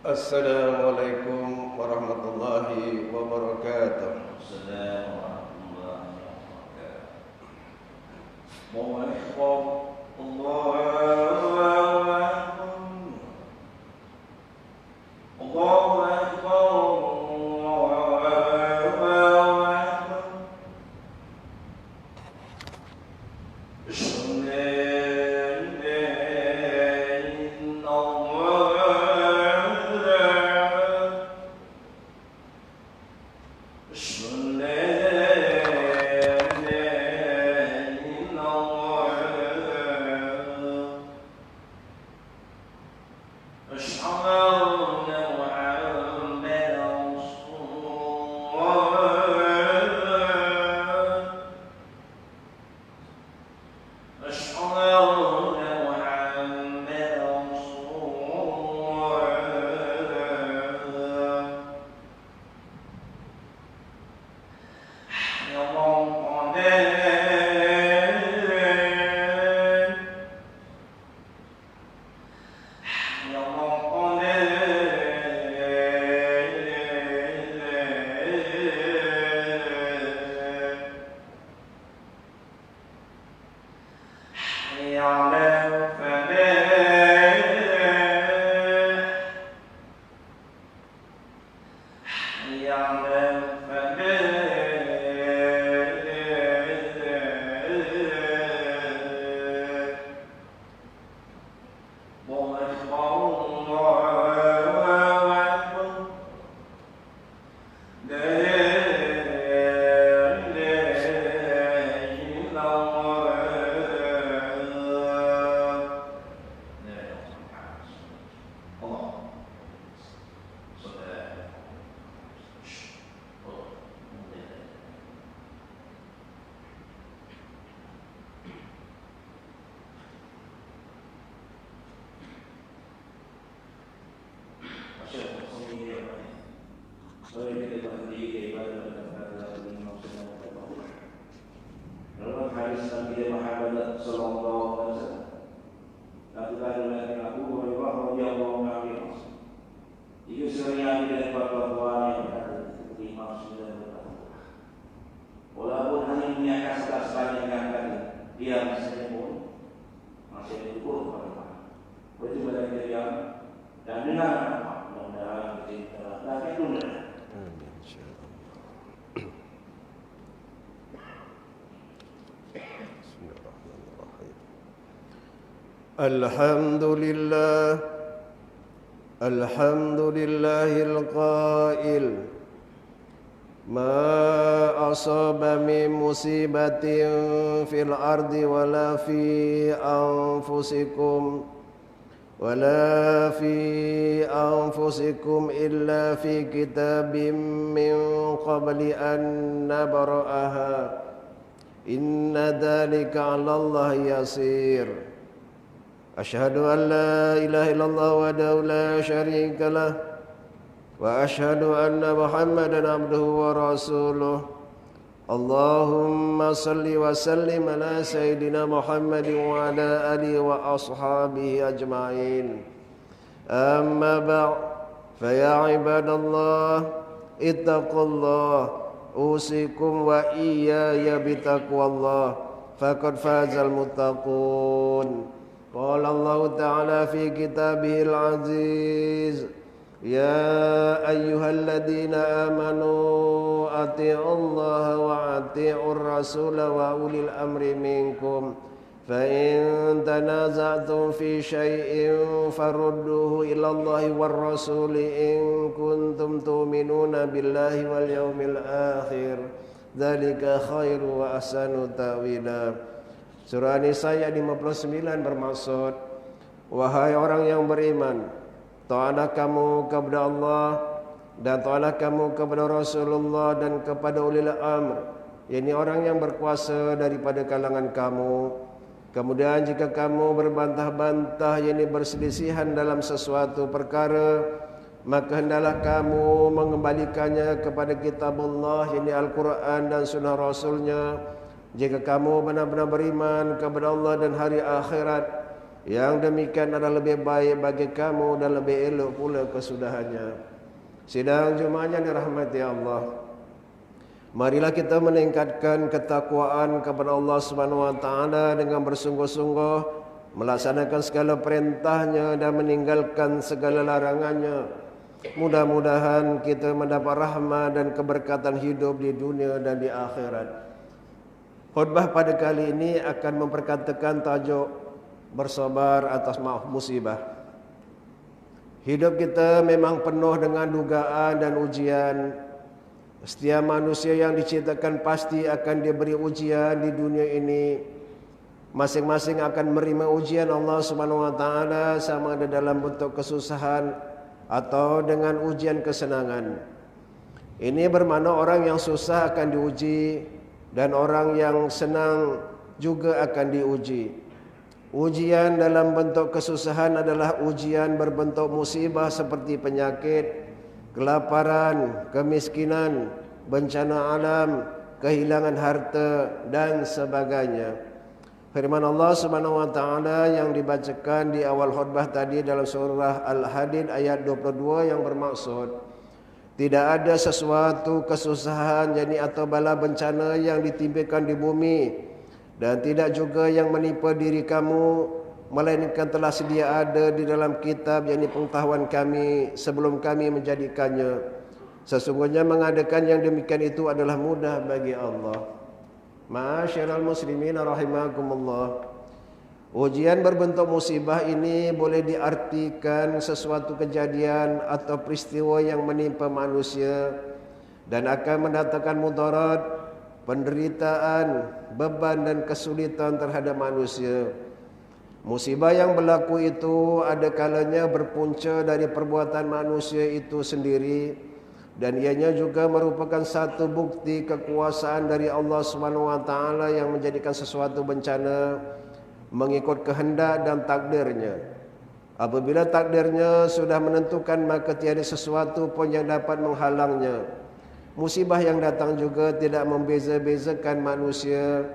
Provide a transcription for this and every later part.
Assalamualaikum warahmatullahi wabarakatuh. Walaupun hanya menyiapkan sekelas yang tadi, dia masih pun masih diukur pada begitu banyak dia dan dengar mudah-mudahan kita lagi tunda. Amin insyaallah. Bismillahirrahmanirrahim. Alhamdulillahil qail ma asaba min musibatin fil ardi wala fi anfusikum illa fi kitabim min qabli an nabra'aha inna dhalika 'ala Allah yasir. Asyhadu an la ilaha illallah wahdahu la syarika lah wa asyhadu anna Muhammadan abduhu wa rasuluh. Allahumma salli wa sallim ala sayyidina Muhammadin wa ala alihi wa ashabihi ajma'in. Amma ba'd, fa ya ibadallah ittaqullah usikum wa iyaya bitaqwallah faqad fazal muttaqun. Qala Allah ta'ala fi kitabihil aziz ya ayyuhalladzina amanu ati'ullaha wa ati'ur rasula wa ulil amri minkum fa in tanaza'tum fi syai'in farudduhu ila Allahi war rasuli in kuntum tu'minuna billahi wal yawmil akhir dzalika khairu wa ahsanu ta'wila. Surah An-Nisa ayat 59 bermaksud, wahai orang yang beriman, taatlah kamu kepada Allah dan taatlah kamu kepada Rasulullah dan kepada ulil amr, yakni orang yang berkuasa daripada kalangan kamu. Kemudian jika kamu berbantah-bantah, yakni berselisihan dalam sesuatu perkara, maka hendaklah kamu mengembalikannya kepada kitab Allah, yakni Al-Quran dan sunnah Rasulnya. Jika kamu benar-benar beriman kepada Allah dan hari akhirat, Yang demikian adalah lebih baik bagi kamu dan lebih elok pula kesudahannya. Sidang Jumaat yang dirahmati Allah, marilah kita meningkatkan ketakwaan kepada Allah Subhanahu wa taala dengan bersungguh-sungguh melaksanakan segala perintahnya dan meninggalkan segala larangannya. Mudah-mudahan kita mendapat rahmat dan keberkatan hidup di dunia dan di akhirat. Khutbah pada kali ini akan memperkatakan tajuk bersabar atas musibah. Hidup kita memang penuh dengan dugaan dan ujian. Setiap manusia yang diciptakan pasti akan diberi ujian di dunia ini. Masing-masing akan menerima ujian Allah Subhanahu wa taala, sama ada dalam bentuk kesusahan atau dengan ujian kesenangan. Ini bermakna orang yang susah akan diuji dan orang yang senang juga akan diuji. Ujian dalam bentuk kesusahan adalah ujian berbentuk musibah seperti penyakit, kelaparan, kemiskinan, bencana alam, kehilangan harta dan sebagainya. Firman Allah Subhanahu wa taala yang dibacakan di awal khutbah tadi dalam surah Al-Hadid ayat 22 yang bermaksud, tidak ada sesuatu kesusahan yakni atau bala bencana yang ditimpakan di bumi, dan tidak juga yang menimpa diri kamu, melainkan telah sedia ada di dalam kitab yakni pengetahuan kami sebelum kami menjadikannya. Sesungguhnya mengadakan yang demikian itu adalah mudah bagi Allah. Ma'asyiral muslimin rahimakumullah. Ujian berbentuk musibah ini boleh diartikan sesuatu kejadian atau peristiwa yang menimpa manusia dan akan mendatangkan mudarat, penderitaan, beban dan kesulitan terhadap manusia. Musibah yang berlaku itu ada kalanya berpunca dari perbuatan manusia itu sendiri, dan ianya juga merupakan satu bukti kekuasaan dari Allah Subhanahu wa taala yang menjadikan sesuatu bencana mengikut kehendak dan takdirnya. Apabila takdirnya sudah menentukan, maka tiada sesuatu pun yang dapat menghalangnya. Musibah yang datang juga tidak membeza-bezakan manusia.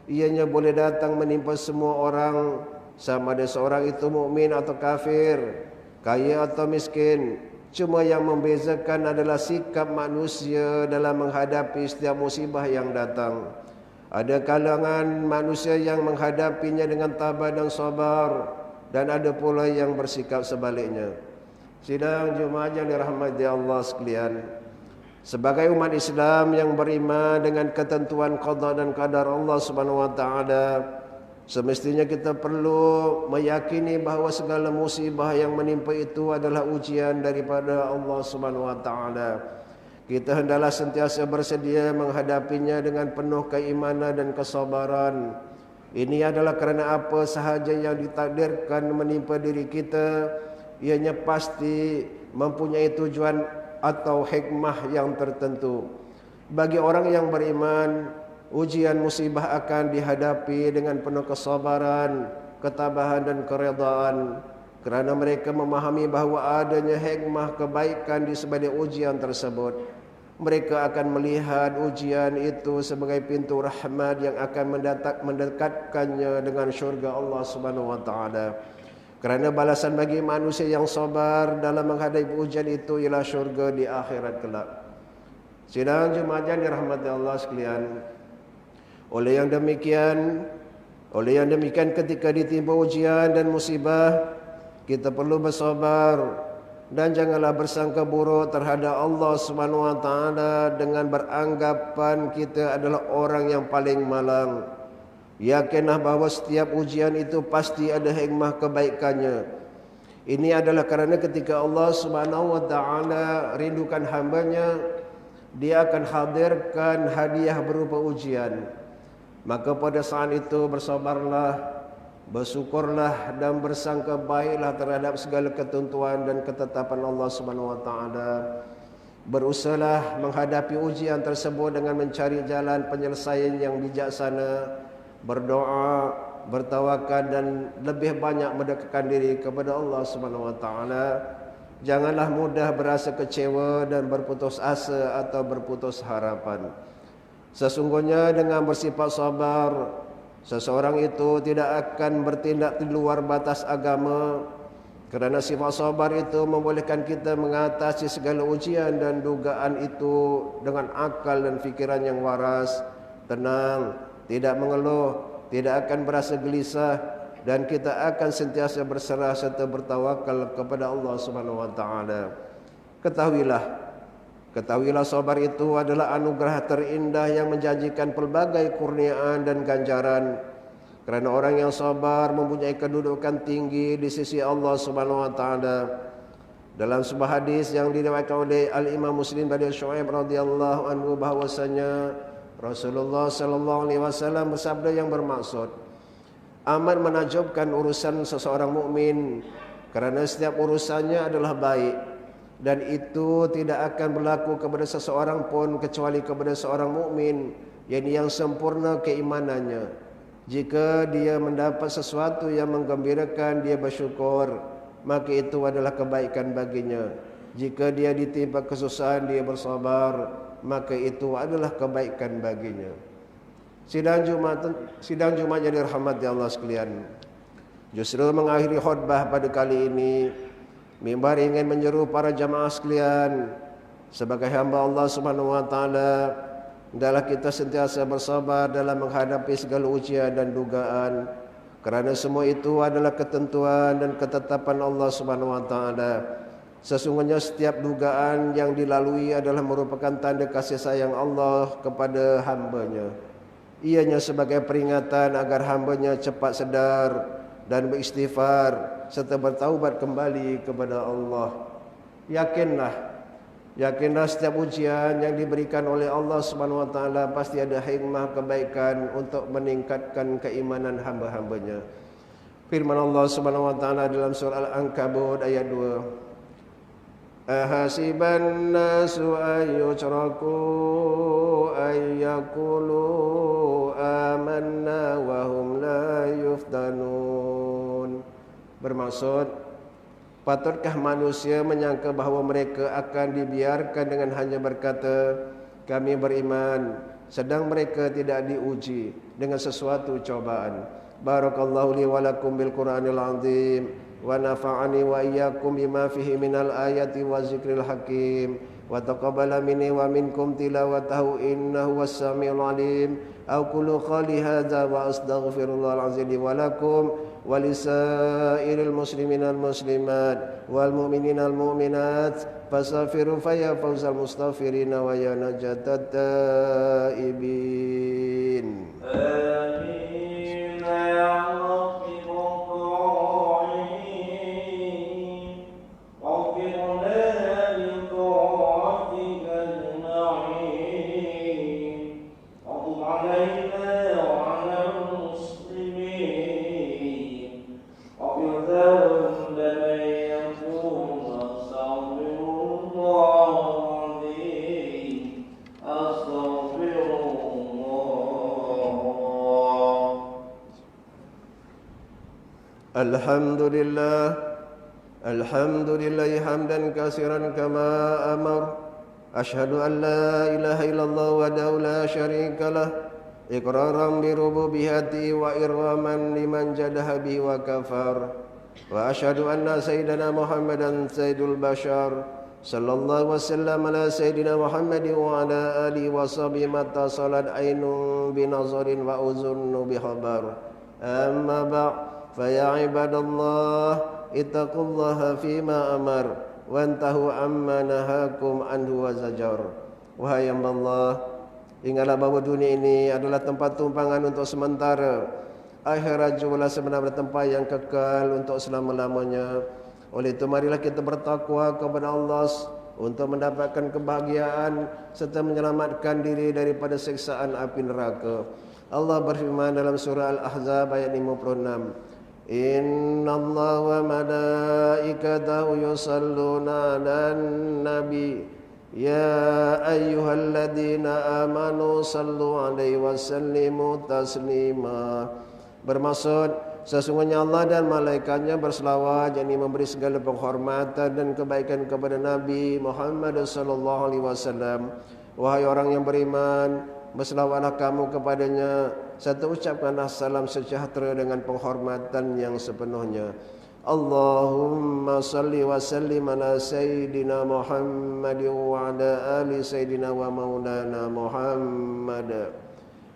Ianya boleh datang menimpa semua orang, sama ada seorang itu mukmin atau kafir, kaya atau miskin. Cuma yang membezakan adalah sikap manusia dalam menghadapi setiap musibah yang datang. Ada kalangan manusia yang menghadapinya dengan tabah dan sabar, dan ada pula yang bersikap sebaliknya. Sidang Jumaat yang dirahmati Allah sekalian, sebagai umat Islam yang beriman dengan ketentuan qada dan qadar Allah Subhanahu wa taala, semestinya kita perlu meyakini bahawa segala musibah yang menimpa itu adalah ujian daripada Allah Subhanahu wa taala. Kita hendaklah sentiasa bersedia menghadapinya dengan penuh keimanan dan kesabaran. Ini adalah kerana apa sahaja yang ditakdirkan menimpa diri kita, ianya pasti mempunyai tujuan atau hikmah yang tertentu. Bagi orang yang beriman, ujian musibah akan dihadapi dengan penuh kesabaran, ketabahan dan keredaan, kerana mereka memahami bahawa adanya hikmah kebaikan di sebalik ujian tersebut. Mereka akan melihat ujian itu sebagai pintu rahmat yang akan mendekatkannya dengan syurga Allah Subhanahu wa taala. Kerana balasan bagi manusia yang sabar dalam menghadapi ujian itu ialah syurga di akhirat kelak. Sidang Jumaat yang dirahmati Allah sekalian, oleh yang demikian ketika ditimpa ujian dan musibah, kita perlu bersabar dan janganlah bersangka buruk terhadap Allah Subhanahu wa taala dengan beranggapan kita adalah orang yang paling malang. Yakinlah bahawa setiap ujian itu pasti ada hikmah kebaikannya. Ini adalah kerana ketika Allah Subhanahu wa taala rindukan hamba-Nya, Dia akan hadirkan hadiah berupa ujian. Maka pada saat itu bersabarlah, bersyukurlah dan bersangka baiklah terhadap segala ketentuan dan ketetapan Allah Subhanahu wa taala. Berusahalah menghadapi ujian tersebut dengan mencari jalan penyelesaian yang bijaksana, berdoa, bertawakal dan lebih banyak mendekatkan diri kepada Allah Subhanahu wa taala. Janganlah mudah berasa kecewa dan berputus asa atau berputus harapan. Sesungguhnya dengan bersifat sabar, seseorang itu tidak akan bertindak di luar batas agama, kerana sifat sabar itu membolehkan kita mengatasi segala ujian dan dugaan itu dengan akal dan fikiran yang waras, tenang, tidak mengeluh, tidak akan berasa gelisah, dan kita akan sentiasa berserah serta bertawakal kepada Allah Subhanahu wa taala. Ketahuilah sabar itu adalah anugerah terindah yang menjanjikan pelbagai kurniaan dan ganjaran. Kerana orang yang sabar mempunyai kedudukan tinggi di sisi Allah Subhanahu wa taala. Dalam sebuah hadis yang diriwayatkan oleh Al-Imam Muslim dari Syuaib radhiyallahu anhu bahwasanya Rasulullah sallallahu alaihi wasallam bersabda yang bermaksud, amat menakjubkan urusan seseorang mukmin kerana setiap urusannya adalah baik, dan itu tidak akan berlaku kepada seseorang pun kecuali kepada seorang mukmin, yakni yang sempurna keimanannya. Jika dia mendapat sesuatu yang menggembirakan, dia bersyukur, maka itu adalah kebaikan baginya. Jika dia ditimpa kesusahan, dia bersabar, maka itu adalah kebaikan baginya. Sidang Jumat yang dirahmati Allah sekalian, justru mengakhiri khutbah pada kali ini, mimbar ingin menyeru para jamaah sekalian, sebagai hamba Allah Subhanahu wa taala, hendaklah kita sentiasa bersabar dalam menghadapi segala ujian dan dugaan, kerana semua itu adalah ketentuan dan ketetapan Allah Subhanahu wa taala. Sesungguhnya setiap dugaan yang dilalui adalah merupakan tanda kasih sayang Allah kepada hamba-Nya. Ianya sebagai peringatan agar hamba-Nya cepat sedar dan beristighfar serta bertaubat kembali kepada Allah. Yakinlah setiap ujian yang diberikan oleh Allah Subhanahu wa taala pasti ada hikmah kebaikan untuk meningkatkan keimanan hamba-hambanya. Firman Allah Subhanahu wa taala dalam surah Al-Ankabut ayat 2. Ahasiban nasu ayyutraku ayyakulu amanna wa hum la yuftanun. Bermaksud, patutkah manusia menyangka bahawa mereka akan dibiarkan dengan hanya berkata, kami beriman, sedang mereka tidak diuji dengan sesuatu cobaan. Barakallahu li wa lakum bil Qur'anil azim, wa nafa'ani wa iyyakum bima fihi minal ayati wa zikril hakim, wa taqabbala minni wa minkum tilawatahu innahu was-sami'ul alim. Aqulu qali hadza wa astaghfirullahal azim li wa lakum wa lisairil musliminal muslimat wal mu'mininal mu'minat fastaghfiru fa ya fawzal mustaghfirin wa ya najatat taibin. Amin ya Alhamdulillah hamdan katsiran kama amar. Asyhadu an la ilaha illallah wahdahu la syarikalah, iqraran bi rububiyyati wa irwaman liman jadaha bi wa kafar. Wa asyhadu anna sayyidana Muhammadan sayyidul bashar, sallallahu wasallam ala sayyidina Muhammadin wa ala alihi wa sahbihi mata salat ainun bi nazarin wa uzunnu bi khabar. Amma ba' faya ibadallah ittaqullaha fima amar wantahu amma nahakum anhu wa zajar. Wahai hamba Allah, ingatlah bahawa dunia ini adalah tempat tumpangan untuk sementara, akhirat jugalah sebenarnya tempat yang kekal untuk selama-lamanya. Oleh itu marilah kita bertakwa kepada Allah untuk mendapatkan kebahagiaan serta menyelamatkan diri daripada siksaan api neraka. Allah berfirman dalam surah Al-Ahzab ayat 56, Inna Allah wa malaikatahu yusalluna 'alan nabi ya ayyuhalladzina amanu sallu 'alaihi wa sallimu taslima. Bermaksud, sesungguhnya Allah dan malaikatnya berselawat, yakni memberi segala penghormatan dan kebaikan kepada Nabi Muhammad sallallahu alaihi wasallam. Wahai orang yang beriman, berselawatlah kamu kepadanya serta ucapkanlah salam sejahtera dengan penghormatan yang sepenuhnya. Allahumma salli wa sallim ala Sayyidina Muhammad wa ala ali Sayyidina wa maulana Muhammad.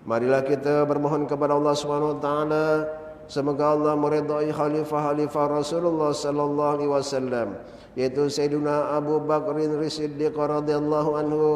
Marilah kita bermohon kepada Allah Subhanahu wa taala, semoga Allah meridai khalifah-khalifah Rasulullah sallallahu alaihi wasallam, yaitu Sayyidina Abu Bakrin Siddiq radhiyallahu anhu,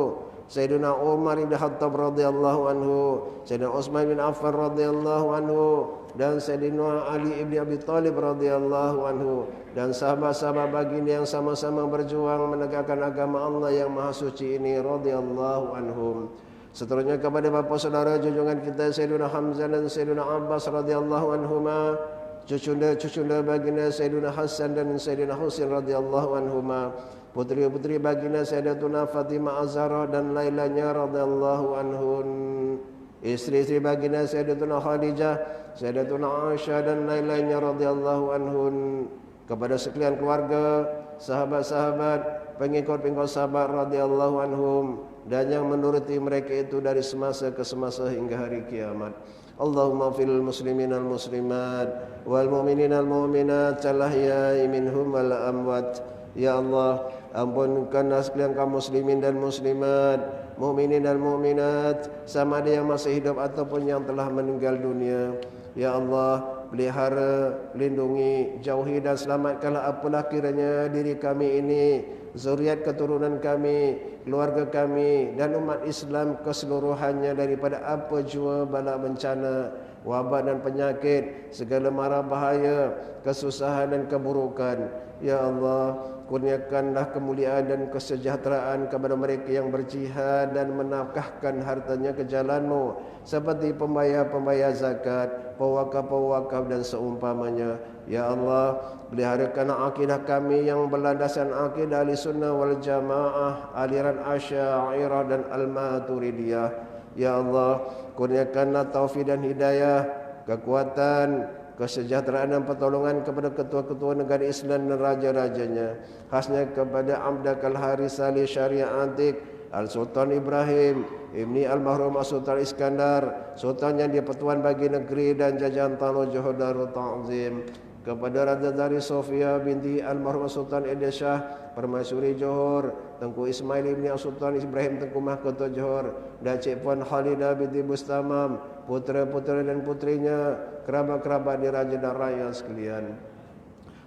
Sayyidina Umar bin Khattab radhiyallahu anhu, Sayyidina Utsman bin Affan radhiyallahu anhu, dan Sayyidina Ali ibn Abi Thalib radhiyallahu anhu, dan sahabat-sahabat baginda yang sama-sama berjuang menegakkan agama Allah yang maha suci ini radhiyallahu anhum. Seterusnya kepada bapa saudara junjungan kita Sayyidina Hamzah dan Sayyidina Abbas radhiyallahu anhuma, cucunda baginda Sayyidina Hasan dan Sayyidina Husain radhiyallahu anhuma, putri-putri baginda Sayyidatuna Fatimah Az-Zahra dan lain-lainnya radhiyallahu anhun, istri-istri baginda Sayyidatuna Khadijah, Sayyidatuna Aisyah dan lain-lainnya radhiyallahu anhun, kepada sekalian keluarga, sahabat-sahabat, pengikut-pengikut sahabat radhiyallahu anhum, dan yang menuruti mereka itu dari semasa ke semasa hingga hari kiamat. Allahumma fil muslimin al muslimat wal mu'minin al mu'minat al-ahya'i minhum wal amwat. Ya Allah, ampunkanlah sekalian kaum muslimin dan muslimat, mukminin dan mukminat, sama ada yang masih hidup ataupun yang telah meninggal dunia. Ya Allah, pelihara, lindungi, jauhi dan selamatkanlah apalah kiranya diri kami ini, zuriat keturunan kami, keluarga kami dan umat Islam keseluruhannya daripada apa jua bala bencana, wabak dan penyakit, segala mara bahaya, kesusahan dan keburukan. Ya Allah, kurniakanlah kemuliaan dan kesejahteraan kepada mereka yang berjihad dan menafkahkan hartanya ke jalan-Mu, seperti pembayar-pembayar zakat, pewakaf-pewakaf dan seumpamanya. Ya Allah, peliharakanlah akidah kami yang berlandaskan akidah Ahlussunnah wal Jamaah, aliran Asy'ariyah dan Al-Maturidiyah. Ya Allah, kurniakanlah taufik dan hidayah, kekuatan, kesejahteraan dan pertolongan kepada ketua-ketua negara Islam dan raja-rajanya, khasnya kepada Abdakal Haris Ali Syariah Antik, Al-Sultan Ibrahim, Ibni Al-Mahrum As-Sultan Iskandar, Sultan yang dipertuan bagi negeri dan jajahan tanah Johor Darul Ta'zim, kepada Raja Dari Sofia binti Al-Mahrum Sultan Edesyah Permaisuri Johor, Tengku Ismail ibni Sultan Ibrahim Tengku Mahkota Johor, dan Cik Puan Khalidah binti Bustamam, putera-putera dan putrinya, kerabat-kerabat di raja dan rakyat sekalian.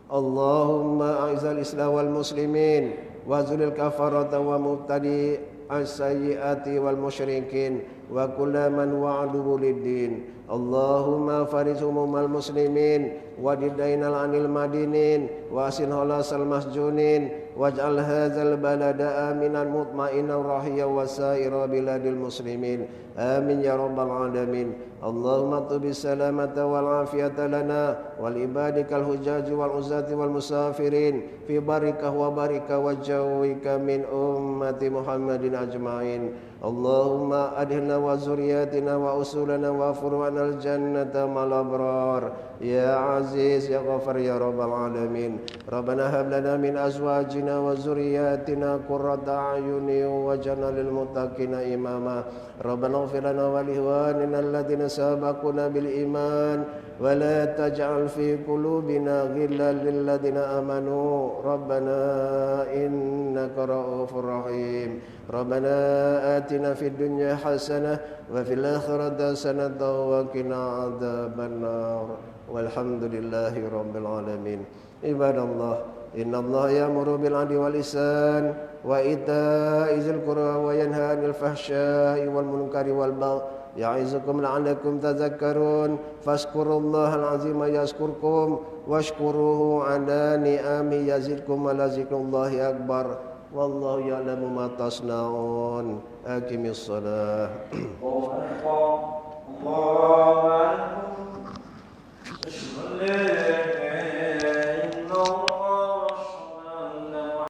Allahumma a'izal Islam wal muslimin wa zulil kafarata wa mubtadi as-sayyiati wal musyrikin wa kullaman wa'adu lid-din. Allahumma faris umumal muslimin wa didainal anil madinin wa asin halasal masjunin waj'al hadzal balada aminan mutmainan rahiya wa sa'ira biladil muslimin. Amin ya rabbal alamin. Allahumma tubis salamata wal afiyata lana wal ibadikal hujaji wal uzati wal musafirin fi barikah wa barika wa jawika min ummati Muhammadin ajma'in. Allahumma adhilna wa zuriyatina wa usulana wa furu'ana al-jannata mal abrar. Ya aziz ya ghafar ya rabbal alamin. Rabbana hab lana min azwajina wa zuriyatina qurrata a'yuni waj'alna lil muttaqina imama. Rabbana ighfir lana wa li ikhwanina alladhina sabaquna bil iman wa la taj'al fi qulubina ghillan lil ladzina amanu. Rabbana innaka ra'ufur rahim. Rabbana atina fid dunya hasanah wa fil akhirati hasanah wa qina adzabannar. Walhamdulillahi rabbil alamin. Ibadallah, innallaha ya'muru bil 'adli wal ihsan wa ita'i dzil qurba wa yanha 'anil fahsya'i wal munkari wal baghi ya'izukum la'allakum tadhakkarun. Fazkurullahal 'azima yazkurkum washkuruhu 'ala ni'ami yazidkum wa la zikrullahi akbar. Wallahu ya'lamu ma tasna'un. Aqimis shalah.